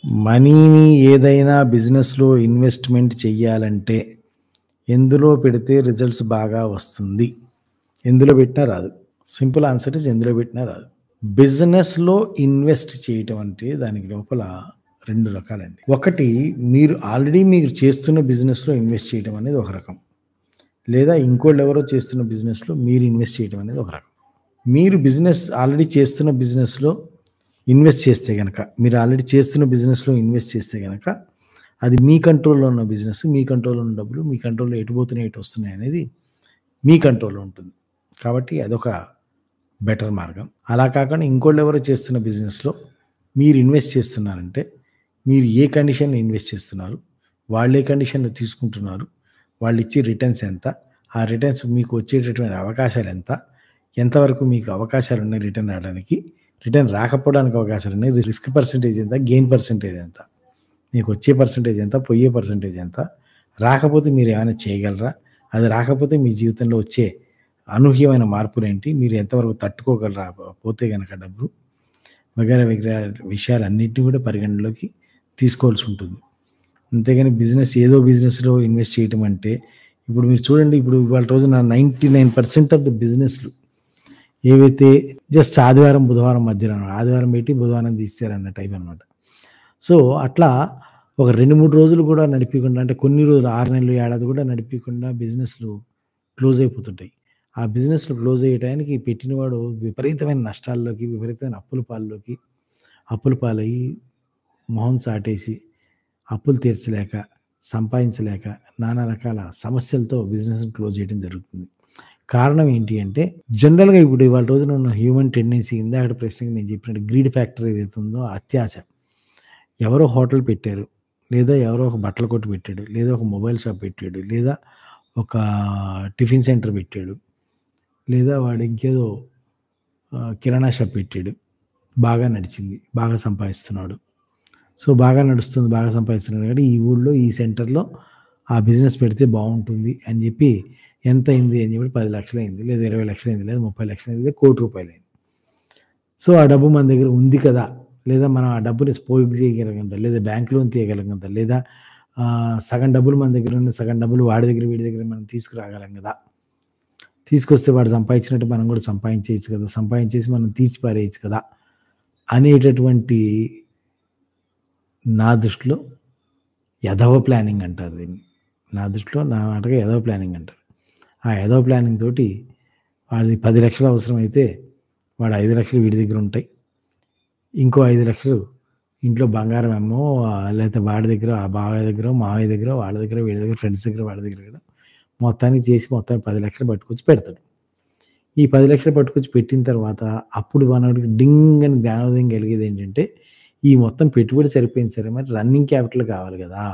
మనీని ఏదైనా బిజినెస్‌లో ఇన్వెస్ట్‌మెంట్ చెయ్యాలంటే, ఎందులో పెడితే రిజల్ట్స్ బాగా వస్తుంది? ఎందులో పెట్టినా రాదు. సింపుల్ ఆన్సర్ ఈజ్ ఎందులో పెట్టినా రాదు. బిజినెస్‌లో ఇన్వెస్ట్ చేయటం అంటే దానికి లోపల 2 రకాలండి. ఒకటి మీరు చేస్తున్న బిజినెస్‌లో ఇన్వెస్ట్ చేయడం అనేది ఒక రకం. లేదా ఇంకోళ్ళెవరో చేస్తున్న బిజినెస్‌లో మీరు ఇన్వెస్ట్ చేయడం అనేది ఒక రకం. మీరు ఆల్రెడీ చేస్తున్న బిజినెస్‌లో ఇన్వెస్ట్ చేస్తే గనక, మీరు ఆల్రెడీ చేస్తున్న బిజినెస్‌లో ఇన్వెస్ట్ చేస్తే గనక, అది మీ కంట్రోల్‌లో ఉన్న బిజినెస్, మీ కంట్రోల్‌లో ఉన్న డబ్బులు, మీ కంట్రోల్‌లో ఎటు పోతున్నాయి, ఎటు వస్తున్నాయి అనేది మీ కంట్రోల్‌లో ఉంటుంది. కాబట్టి అదొక బెటర్ మార్గం. అలా కాకుండా ఇంకోళ్ళెవరో చేస్తున్న బిజినెస్‌లో మీరు ఇన్వెస్ట్ చేస్తున్నారంటే, మీరు ఏ కండిషన్‌లో ఇన్వెస్ట్ చేస్తున్నారు? వాళ్ళు ఏ కండిషన్‌లో తీసుకుంటున్నారు? వాళ్ళిచ్చే రిటర్న్స్ ఎంత? ఆ రిటర్న్స్ మీకు వచ్చేటటువంటి అవకాశాలు ఎంత? ఎంతవరకు మీకు అవకాశాలున్నాయి రిటర్న్ రావడానికి? రిటర్న్ రాకపోవడానికి అవకాశాలున్నాయి? రిస్క్ పర్సెంటేజ్ ఎంత? గెయిన్ పర్సెంటేజ్ ఎంత? మీకొచ్చే పర్సెంటేజ్ ఎంత? పోయే పర్సెంటేజ్ ఎంత? రాకపోతే మీరేమైనా చేయగలరా? అది రాకపోతే మీ జీవితంలో వచ్చే అనూహ్యమైన మార్పులేంటి? మీరు ఎంతవరకు తట్టుకోగలరా పోతే గనక డబ్బు? వగైరా వగైరా విషయాలన్నిటిని కూడా పరిగణనలోకి తీసుకోవాల్సి ఉంటుంది. అంతేగాని ఏదో బిజినెస్‌లో ఇన్వెస్ట్ చేయటం అంటే, ఇప్పుడు మీరు చూడండి, ఇప్పుడు ఇవాళ రోజున 99% ఆఫ్ ద బిజినెస్‌లు ఏవైతే జస్ట్ ఆదివారం, బుధవారం మధ్యలో ఆదివారం పెట్టి బుధవారం తీసేసారన్న టైప్ అనమాట. సో, అట్లా ఒక 2, 3 రోజులు కూడా నడిపియకుండా, అంటే కొన్ని రోజులు 6 నెలలు, ఏడాది కూడా నడిపియకుండా బిజినెస్‌లు క్లోజ్ అయిపోతుంటాయి. ఆ బిజినెస్‌లు క్లోజ్ అయ్యే టయానికి పెట్టినవాడు విపరీతమైన నష్టాల్లోకి, విపరీతమైన అప్పుల పాలయ్యి, మొహం చాటేసి, అప్పులు తీర్చలేక, సంపాదించలేక, నానా రకాల సమస్యలతో బిజినెస్‌ని క్లోజ్ చేయడం జరుగుతుంది. కారణం ఏంటి అంటే, జనరల్‌గా ఇప్పుడు ఇవాళ రోజున ఉన్న హ్యూమన్ టెండెన్సీ, ఇందాకటి ప్రశ్నకి నేను చెప్పినట్టు గ్రీడ్ ఫ్యాక్టర్ ఏదైతే ఉందో అత్యాశ. ఎవరో హోటల్ పెట్టారు, లేదా ఎవరో ఒక బట్టల కొట్టు పెట్టాడు, లేదా ఒక మొబైల్ షాప్ పెట్టాడు, లేదా ఒక టిఫిన్ సెంటర్ పెట్టాడు, లేదా వాడు ఇంకేదో కిరాణా షాప్ పెట్టాడు. బాగా నడిచింది, బాగా సంపాదిస్తున్నాడు. సో, బాగా నడుస్తుంది, బాగా సంపాదిస్తున్నాడు కాబట్టి ఈ ఊళ్ళో, ఈ సెంటర్‌లో ఆ బిజినెస్ పెడితే బావుంటుంది అని చెప్పి ఎంతయింది అని చెప్పి 10,00,000 అయింది, లేదా 20,00,000 అయింది, లేదా 30,00,000 అయింది, లేదా ₹1,00,00,000 అయింది. సో, ఆ డబ్బు మన దగ్గర ఉంది కదా! లేదా మనం ఆ డబ్బుని పోగు చేయగలం కదా! లేదా బ్యాంక్ లోన్ తీయగలం కదా! లేదా సగం డబ్బులు మన దగ్గర ఉన్న, సగం డబ్బులు వాడి దగ్గర, వీడి దగ్గర మనం తీసుకురాగలం కదా! తీసుకొస్తే వాడు సంపాదించినట్టు మనం కూడా సంపాదించేయొచ్చు కదా! సంపాదించేసి మనం తీర్చి పారేయొచ్చు కదా! అనేటటువంటి, నా దృష్టిలో ఎదవ ప్లానింగ్ అంటారు దీన్ని. నా దృష్టిలో, నా మాటగా ఎదవ ప్లానింగ్ అంటారు. ఆ ఎదవ ప్లానింగ్ తోటి వాడిది 10,00,000 అవసరమైతే వాడు 5,00,000 వీడి దగ్గర ఉంటాయి. ఇంకో 5,00,000 ఇంట్లో బంగారం ఏమో, లేకపోతే వాడి దగ్గర, ఆ బాబాయ్ దగ్గరో, మావయ్య దగ్గరో, వాళ్ళ దగ్గర, వీళ్ళ దగ్గర, ఫ్రెండ్స్ దగ్గర, వాళ్ళ దగ్గర కూడా మొత్తానికి చేసి మొత్తానికి 10,00,000 పట్టుకొచ్చి పెడతాడు. ఈ 10,00,000 పట్టుకొచ్చి పెట్టిన తర్వాత అప్పుడు మనోడికి డింగ్ అని జ్ఞానోదయం కలిగేదేంటంటే, ఈ మొత్తం పెట్టుబడి సరిపోయింది సరే, మరి రన్నింగ్ క్యాపిటల్ కావాలి గదా!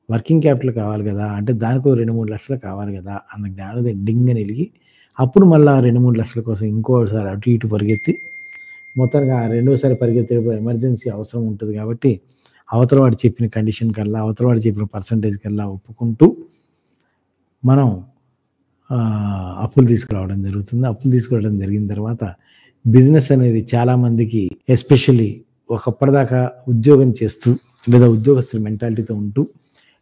వర్కింగ్ క్యాపిటల్ కావాలి గదా! అంటే దానికో 2, 3 లక్షలు కావాలి గదా! అన్న జ్ఞానోదయం డింగ్ అని ఎలిగి, అప్పుడు మళ్ళా 2, 3 లక్షల కోసం ఇంకోసారి అటు ఇటు పరిగెత్తి, మొత్తానికి ఆ రెండోసారి పరిగెత్తేటప్పుడు ఎమర్జెన్సీ అవసరం ఉంటది కాబట్టి, అవతల వాడు చెప్పిన కండిషన్ కల్లా, అవతల వాడు చెప్పిన పర్సెంటేజ్ కల్లా ఒప్పుకుంటూ మనం అప్పులు తీసుకురావడం జరుగుతుంది. అప్పులు తీసుకురావడం జరిగిన తర్వాత బిజినెస్ అనేది చాలామందికి, ఎస్పెషల్లీ ఒకప్పటిదాకా ఉద్యోగం చేస్తూ, లేదా ఉద్యోగస్తుల మెంటాలిటీతో ఉంటూ,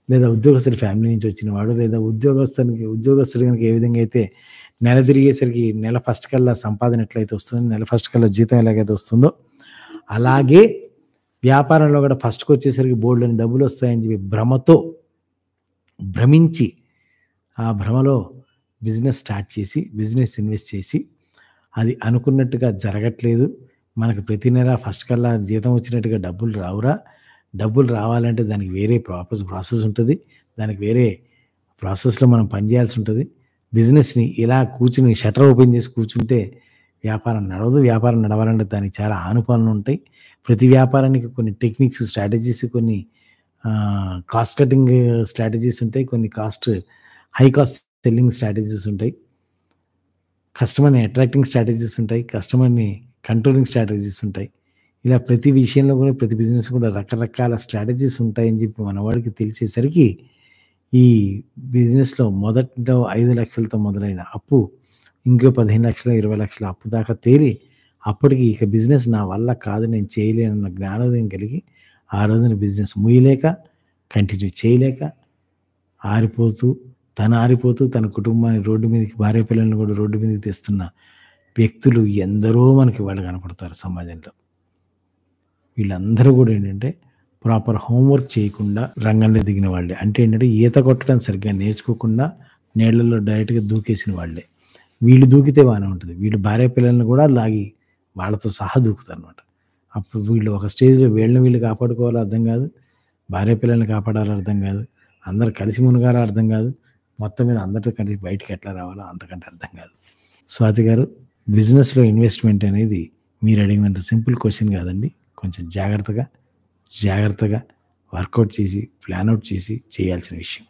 లేదా ఉద్యోగస్తుల ఫ్యామిలీ నుంచి వచ్చినవాడు, లేదా ఉద్యోగస్తుడు గనుక ఏ విధంగా అయితే నెల తిరిగేసరికి నెల ఫస్ట్ కల్లా సంపాదన ఎట్లయితే వస్తుందో, నెల ఫస్ట్ కల్లా జీతం ఎలాగైతే వస్తుందో, అలాగే వ్యాపారంలో కూడా ఫస్ట్‌కొచ్చేసరికి బోలెడన్ని డబ్బులొస్తాయని చెప్పి భ్రమించి, ఆ భ్రమలో బిజినెస్ స్టార్ట్ చేసి, బిజినెస్ ఇన్వెస్ట్ చేసి, అది అనుకున్నట్టుగా జరగట్లేదు, మనకు ప్రతి నెల ఫస్ట్ కల్లా జీతం వచ్చినట్టుగా డబ్బులు రావురా, డబ్బులు రావాలంటే దానికి వేరే ప్రాసెస్ ఉంటది. దానికి వేరే ప్రాసెస్‌లో మనం పని చేయాల్సి ఉంటది. బిజినెస్‌ని ఇలా కూర్చొని షట్టర్ ఓపెన్ చేసి కూర్చుంటే వ్యాపారం నడవదు. వ్యాపారం నడవాలంటే దానికి చాలా ఆనుపానులుంటాయి. ప్రతి వ్యాపారానికి కొన్ని టెక్నిక్స్, స్ట్రాటజీస్, కొన్ని కాస్ట్ కటింగ్ స్ట్రాటజీస్ ఉంటాయి. కొన్ని హై కాస్ట్ సెల్లింగ్ స్ట్రాటజీస్ ఉంటాయి. కస్టమర్‌ని అట్రాక్టింగ్ స్ట్రాటజీస్ ఉంటాయి. కస్టమర్‌ని కంట్రోలింగ్ స్ట్రాటజీస్ ఉంటాయి. ఇలా ప్రతి విషయంలో కూడా, ప్రతి బిజినెస్ కూడా రకరకాల స్ట్రాటజీస్ ఉంటాయని చెప్పి మనవాడికి తెలిసేసరికి, ఈ బిజినెస్‌లో మొదట్లో 5,00,000తో మొదలైన అప్పు ఇంకో 15,00,000, 20,00,000 అప్పు దాకా తేలి, అప్పటికి ఇక బిజినెస్ నా వల్ల కాదు, నేను చేయలేనన్న జ్ఞానోదయం కలిగి, ఆ రోజున బిజినెస్ ముయ్యలేక, కంటిన్యూ చేయలేక, ఆరిపోతూ తన కుటుంబాన్ని రోడ్డు మీదకి, భార్య పిల్లల్ని కూడా రోడ్డు మీదకి తెస్తున్న వ్యక్తులు ఎందరో మనకి ఇవాళ కనపడతారు సమాజంలో. వీళ్ళందరూ కూడా ఏంటంటే ప్రాపర్ హోంవర్క్ చేయకుండా రంగంలో దిగిన వాళ్ళే. అంటే ఏంటంటే ఈత కొట్టడం సరిగ్గా నేర్చుకోకుండా నీళ్ళలో డైరెక్ట్‌గా దూకేసిన వాళ్ళే. వీళ్ళు దూకితే బానే ఉంటది. వీళ్ళు భార్య పిల్లల్ని కూడా లాగి వాళ్ళతో సహా దూకుతారనమాట. అప్పుడు వీళ్ళు ఒక స్టేజ్‌లో వీళ్ళని వీళ్ళు కాపాడుకోవాలో అర్థం కాదు. భార్య పిల్లల్ని కాపాడాలో అర్థం కాదు. అందరూ కలిసి మునగాలో అర్థం కాదు. మొత్తం మీద అందరితో కలిసి బయటికి ఎట్లా రావాలో అంతకంటే అర్థం కాదు. స్వాతి గారు, బిజినెస్‌లో ఇన్వెస్ట్‌మెంట్ అనేది మీరు అడిగినంత సింపుల్ క్వెషన్ కాదండి. కొంచెం జాగ్రత్తగా వర్కౌట్ చేసి, ప్లాన్ ఔట్ చేసి చేయాల్సిన విషయం.